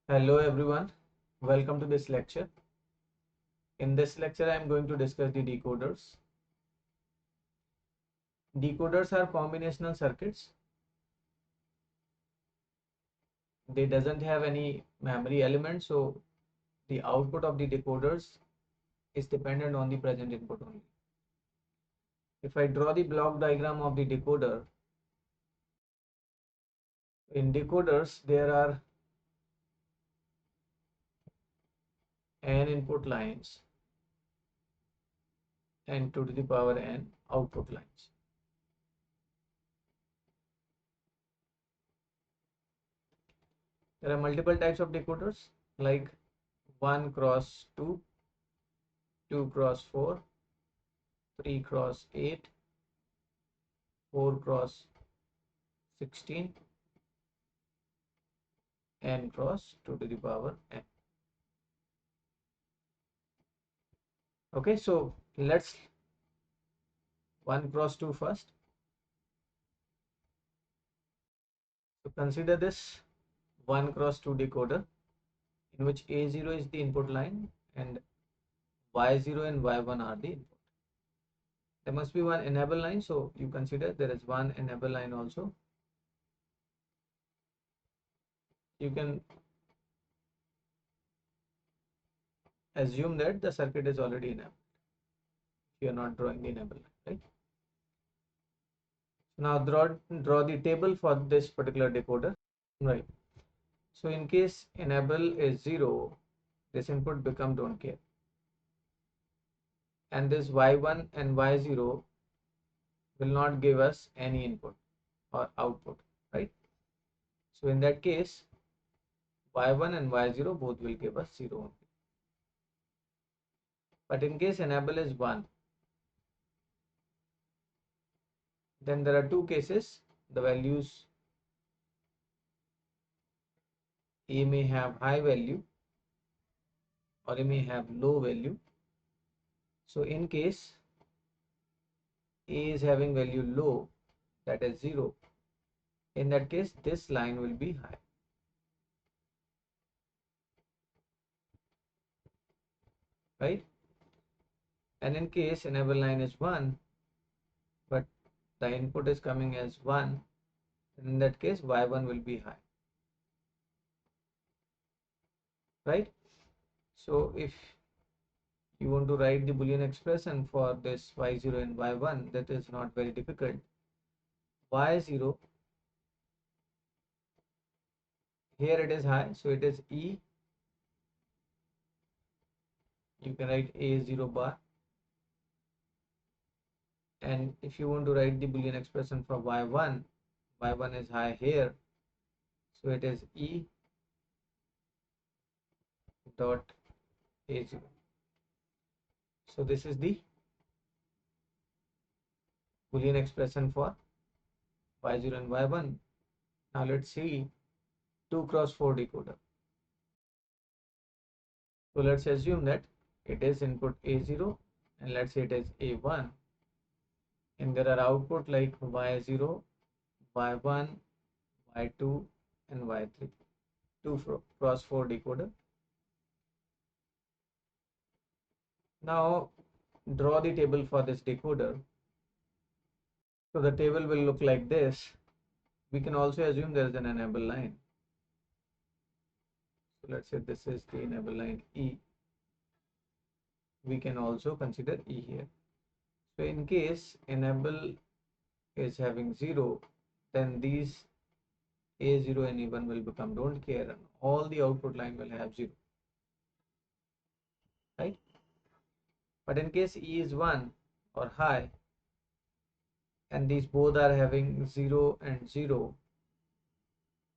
Hello everyone, welcome to this lecture. In this lecture, I am going to discuss the decoders. Decoders are combinational circuits. They doesn't have any memory element, so the output of the decoders is dependent on the present input only. If I draw the block diagram of the decoder, in decoders there are n input lines and 2 to the power n output lines. There are multiple types of decoders like 1 cross 2, 2 cross 4, 3 cross 8, 4 cross 16, n cross 2 to the power n. Okay, so let's 1 cross 2 first. So consider this 1 cross 2 decoder in which A0 is the input line and Y0 and Y1 are the input. There must be one enable line, so you consider there is one enable line also. You can assume that the circuit is already enabled. You are not drawing the enable line, right? Now draw the table for this particular decoder, right? So in case enable is 0, this input become don't care, and this y1 and y0 will not give us any input or output, right? So in that case, y1 and y0 both will give us 0 only. But in case enable is 1, then there are two cases. The values A may have high value or A may have low value. So in case A is having value low, that is 0, in that case this line will be high, right? And in case enable line is 1, but the input is coming as 1, in that case y1 will be high, right? So if you want to write the Boolean expression for this y0 and y1, that is not very difficult. Y0, here it is high, so it is E. You can write A0 bar. And if you want to write the Boolean expression for y1, y1 is high here, so it is E dot A0. So this is the Boolean expression for y0 and y1. Now let's see 2 cross 4 decoder. So let's assume that it is input A0 and let's say it is A1, and there are output like Y0, Y1, Y2 and Y3. 2 cross 4 decoder. Now draw the table for this decoder. So the table will look like this. We can also assume there is an enable line. So let's say this is the enable line E. We can also consider E here. So in case enable is having 0, then these A0 and E1 will become don't care, and all the output line will have 0, right? But in case E is 1 or high, and these both are having 0 and 0,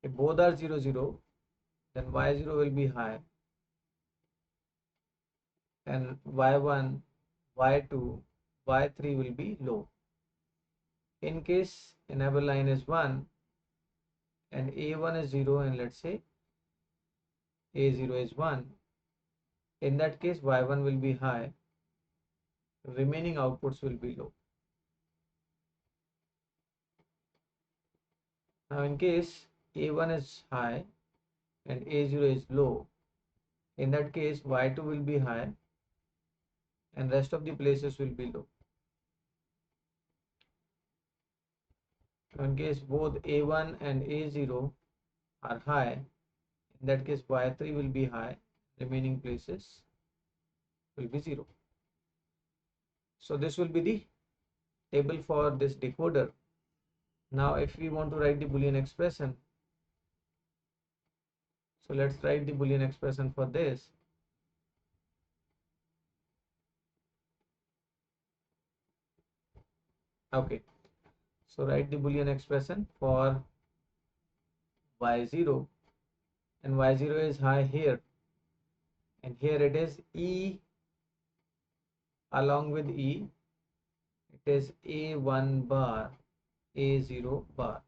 if both are 0 0, then y0 will be high and y1, y2, y3 will be low. In case enable line is 1 and a1 is 0 and let's say a0 is 1, in that case y1 will be high, remaining outputs will be low. Now in case a1 is high and A0 is low, in that case Y2 will be high and rest of the places will be low. In case both A1 and A0 are high, in that case Y3 will be high, remaining places will be 0. So this will be the table for this decoder. Now if we want to write the Boolean expression, so let's write the Boolean expression for this. Okay, so write the Boolean expression for y0, and y0 is high here, and here it is E, along with E it is A1 bar, A0 bar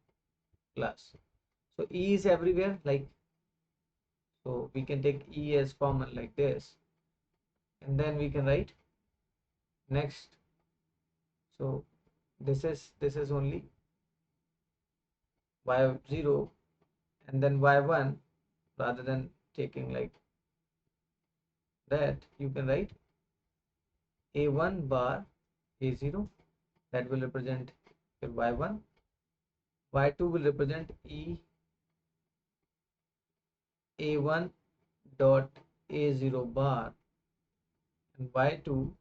plus. So E is everywhere, like, so we can take E as common like this, and then we can write next. So this is only y0, and then y1, rather than taking like that, you can write A1 bar A0, that will represent your y1. Y2 will represent E A1 dot A0 bar, and y2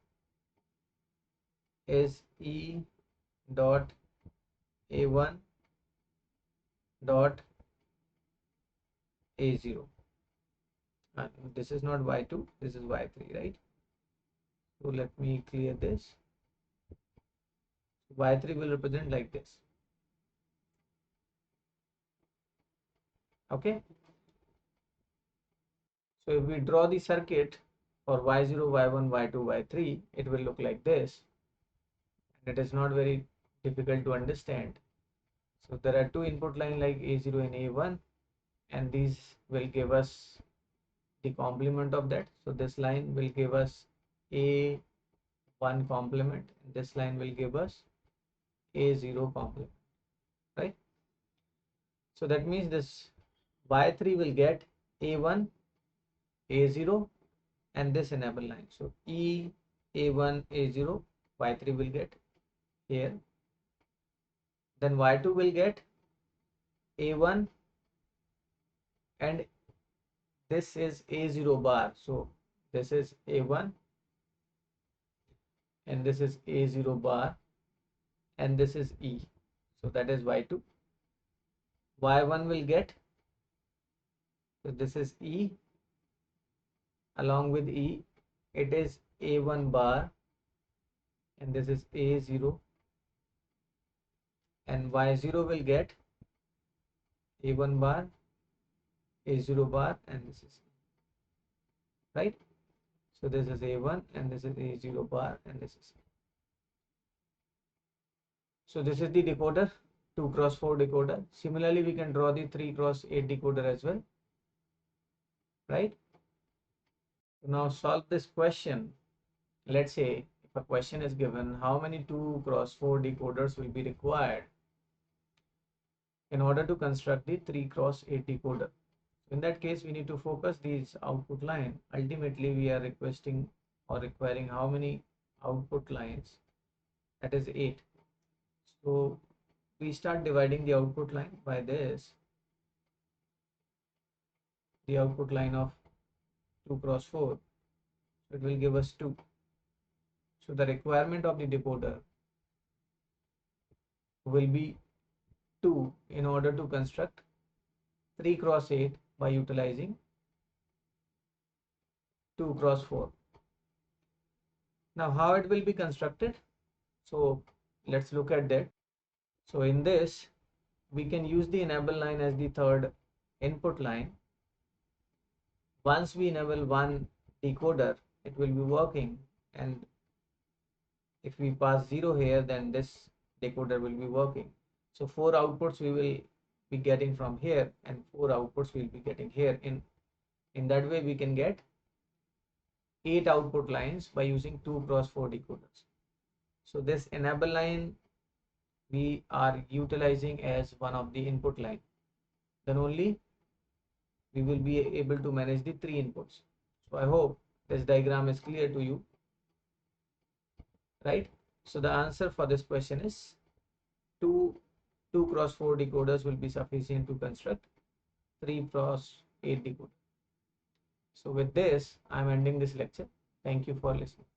is E dot A1 dot A0. This is not y2, this is y3, right? So let me clear this. Y3 will represent like this. Okay. So if we draw the circuit for y0, y1, y2, y3, it will look like this. And it is not very difficult to understand. So there are two input lines like A0 and A1, and these will give us the complement of that. So this line will give us A1 complement, and this line will give us A0 complement, right? So that means this Y3 will get A1, A0, and this enable line. So E, A1, A0, Y3 will get here. Then Y2 will get A1, and this is A0 bar. So this is A1, and this is A0 bar, and this is E. So that is Y2. Y1 will get, so this is E, along with E, it is A1 bar, and this is A0, and Y0 will get A1 bar, A0 bar, and this is right. So this is A1, and this is A0 bar, and this is. So this is the decoder, 2x4 decoder. Similarly, we can draw the 3x8 decoder as well, right? So now solve this question. Let's say if a question is given, how many 2x4 decoders will be required in order to construct the 3x8 decoder? In that case, we need to focus these output line. Ultimately, we are requesting or requiring how many output lines? That is 8. So we start dividing the output line by this, the output line of 2x4. It will give us 2. So the requirement of the decoder will be 2 in order to construct 3x8 by utilizing 2x4. Now how it will be constructed? So let's look at that. So in this, we can use the enable line as the third input line. Once we enable one decoder, it will be working, and if we pass 0 here, then this decoder will be working. So 4 outputs we will be getting from here, and 4 outputs we will be getting here. In that way, we can get 8 output lines by using 2x4 decoders. So this enable line we are utilizing as one of the input line. Then only we will be able to manage the 3 inputs. So I hope this diagram is clear to you, right? So the answer for this question is 2 2 cross 4 decoders will be sufficient to construct 3 cross 8 decoder. So with this, I'm ending this lecture. Thank you for listening.